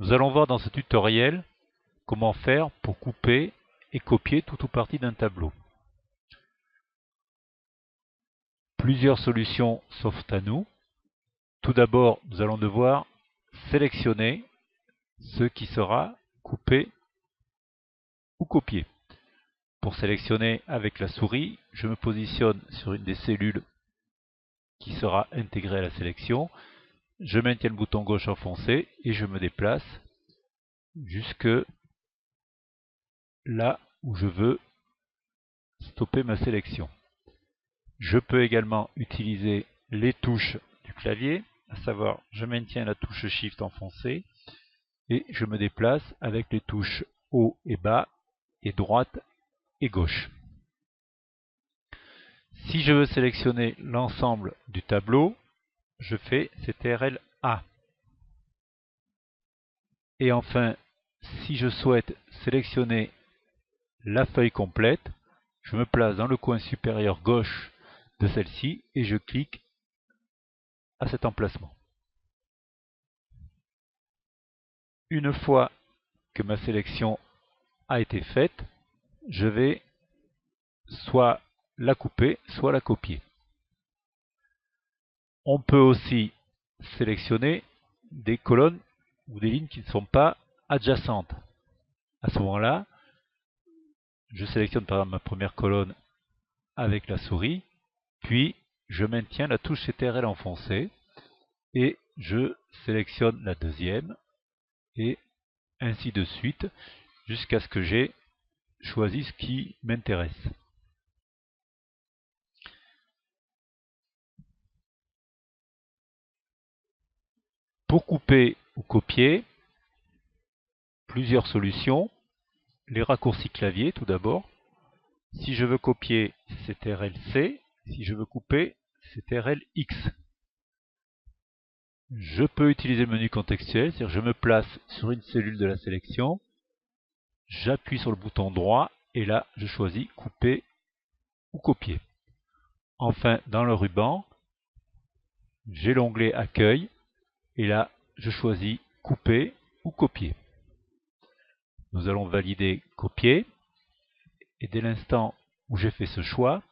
Nous allons voir dans ce tutoriel comment faire pour couper et copier tout ou partie d'un tableau. Plusieurs solutions s'offrent à nous. Tout d'abord, nous allons devoir sélectionner ce qui sera coupé ou copié. Pour sélectionner avec la souris, je me positionne sur une des cellules qui sera intégrée à la sélection. Je maintiens le bouton gauche enfoncé et je me déplace jusque là où je veux stopper ma sélection. Je peux également utiliser les touches du clavier, à savoir je maintiens la touche Shift enfoncée et je me déplace avec les touches haut et bas et droite et gauche. Si je veux sélectionner l'ensemble du tableau, je fais CTRL A. Et enfin, si je souhaite sélectionner la feuille complète, je me place dans le coin supérieur gauche de celle-ci et je clique à cet emplacement. Une fois que ma sélection a été faite, je vais soit la couper, soit la copier. On peut aussi sélectionner des colonnes ou des lignes qui ne sont pas adjacentes. À ce moment-là, je sélectionne par exemple ma première colonne avec la souris, puis je maintiens la touche CTRL enfoncée et je sélectionne la deuxième et ainsi de suite jusqu'à ce que j'ai choisi ce qui m'intéresse. Pour couper ou copier, plusieurs solutions. Les raccourcis clavier tout d'abord. Si je veux copier, c'est CTRL-C. Si je veux couper, c'est CTRL-X. Je peux utiliser le menu contextuel, c'est-à-dire je me place sur une cellule de la sélection, j'appuie sur le bouton droit et là je choisis couper ou copier. Enfin, dans le ruban, j'ai l'onglet accueil et là je choisis couper ou copier. Nous allons valider copier et dès l'instant où j'ai fait ce choix,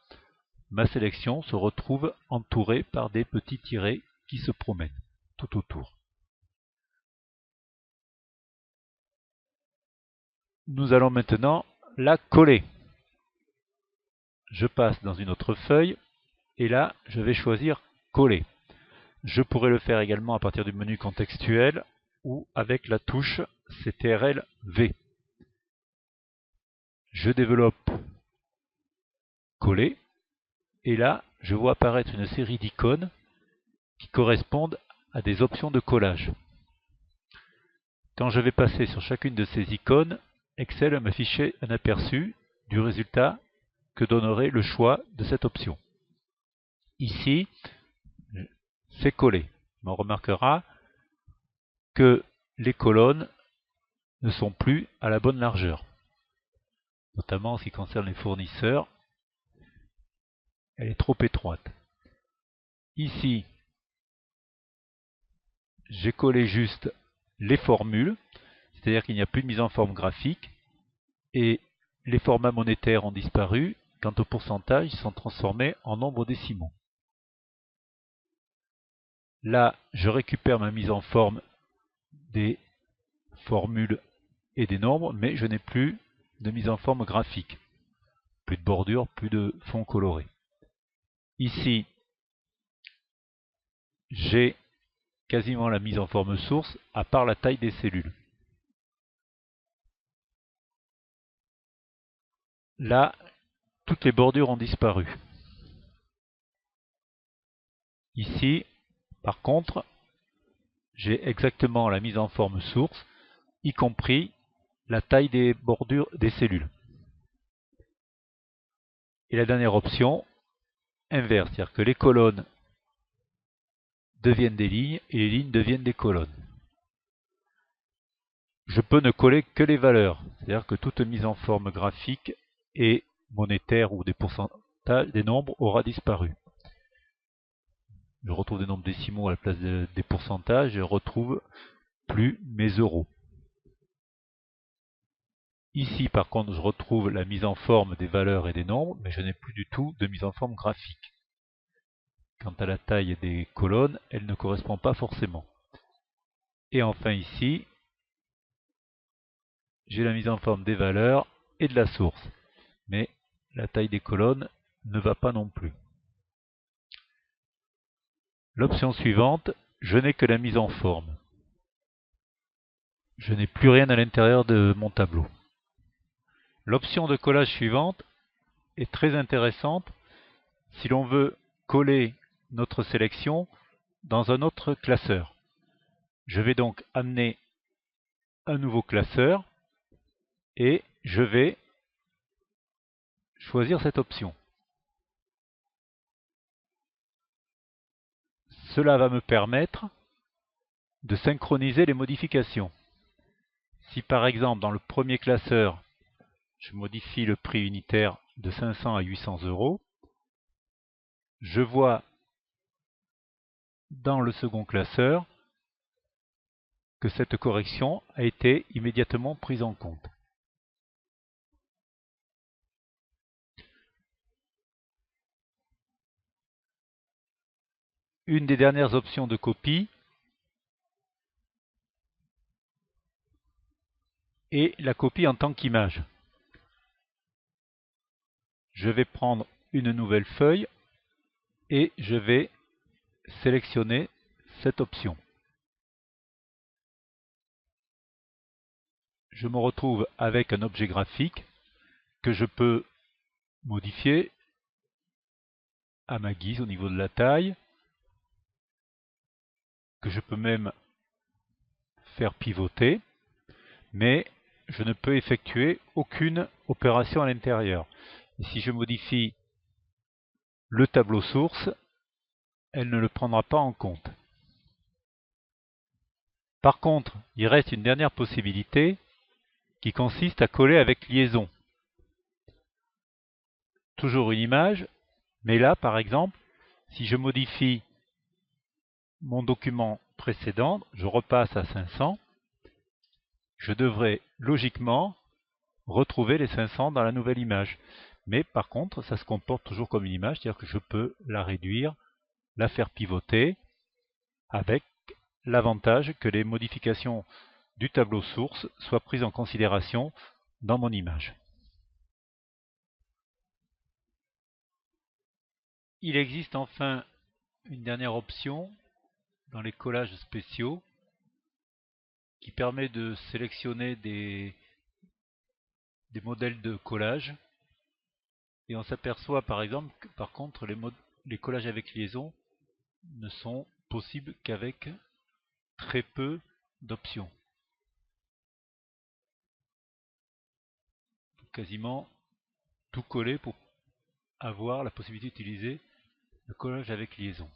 ma sélection se retrouve entourée par des petits tirets qui se promènent tout autour. Nous allons maintenant la coller. Je passe dans une autre feuille et là je vais choisir coller. Je pourrais le faire également à partir du menu contextuel ou avec la touche CTRL-V. Je développe coller et là je vois apparaître une série d'icônes qui correspondent à des options de collage. Quand je vais passer sur chacune de ces icônes, Excel va m'afficher un aperçu du résultat que donnerait le choix de cette option. Ici, c'est collé. On remarquera que les colonnes ne sont plus à la bonne largeur. Notamment en ce qui concerne les fournisseurs, elle est trop étroite. Ici, j'ai collé juste les formules, c'est-à-dire qu'il n'y a plus de mise en forme graphique, et les formats monétaires ont disparu. Quant aux pourcentages, ils sont transformés en nombres décimaux. Là, je récupère ma mise en forme des formules et des nombres, mais je n'ai plus de mise en forme graphique. Plus de bordure, plus de fond coloré. Ici, j'ai quasiment la mise en forme source, à part la taille des cellules. Là, toutes les bordures ont disparu. Ici, par contre, j'ai exactement la mise en forme source, y compris la taille des bordures des cellules. Et la dernière option, inverse, c'est-à-dire que les colonnes deviennent des lignes et les lignes deviennent des colonnes. Je peux ne coller que les valeurs, c'est-à-dire que toute mise en forme graphique et monétaire ou des pourcentages, des nombres aura disparu. Je retrouve des nombres décimaux à la place des pourcentages, je retrouve plus mes euros. Ici, par contre, je retrouve la mise en forme des valeurs et des nombres, mais je n'ai plus du tout de mise en forme graphique. Quant à la taille des colonnes, elle ne correspond pas forcément. Et enfin ici, j'ai la mise en forme des valeurs et de la source. Mais la taille des colonnes ne va pas non plus. L'option suivante, je n'ai que la mise en forme. Je n'ai plus rien à l'intérieur de mon tableau. L'option de collage suivante est très intéressante si l'on veut coller notre sélection dans un autre classeur. Je vais donc amener un nouveau classeur et je vais choisir cette option. Cela va me permettre de synchroniser les modifications. Si par exemple dans le premier classeur, je modifie le prix unitaire de 500 à 800 €, je vois dans le second classeur que cette correction a été immédiatement prise en compte. Une des dernières options de copie est la copie en tant qu'image. Je vais prendre une nouvelle feuille et je vais sélectionner cette option. Je me retrouve avec un objet graphique que je peux modifier à ma guise au niveau de la taille, que je peux même faire pivoter, mais je ne peux effectuer aucune opération à l'intérieur. Et si je modifie le tableau source, elle ne le prendra pas en compte. Par contre, il reste une dernière possibilité qui consiste à coller avec liaison. Toujours une image, mais là, par exemple, si je modifie mon document précédent, je repasse à 500, je devrais logiquement retrouver les 500 dans la nouvelle image. Mais par contre, ça se comporte toujours comme une image, c'est-à-dire que je peux la réduire, la faire pivoter, avec l'avantage que les modifications du tableau source soient prises en considération dans mon image. Il existe enfin une dernière option dans les collages spéciaux qui permet de sélectionner des modèles de collage et on s'aperçoit par exemple que par contre les collages avec liaison ne sont possibles qu'avec très peu d'options. Il faut quasiment tout coller pour avoir la possibilité d'utiliser le collage avec liaison.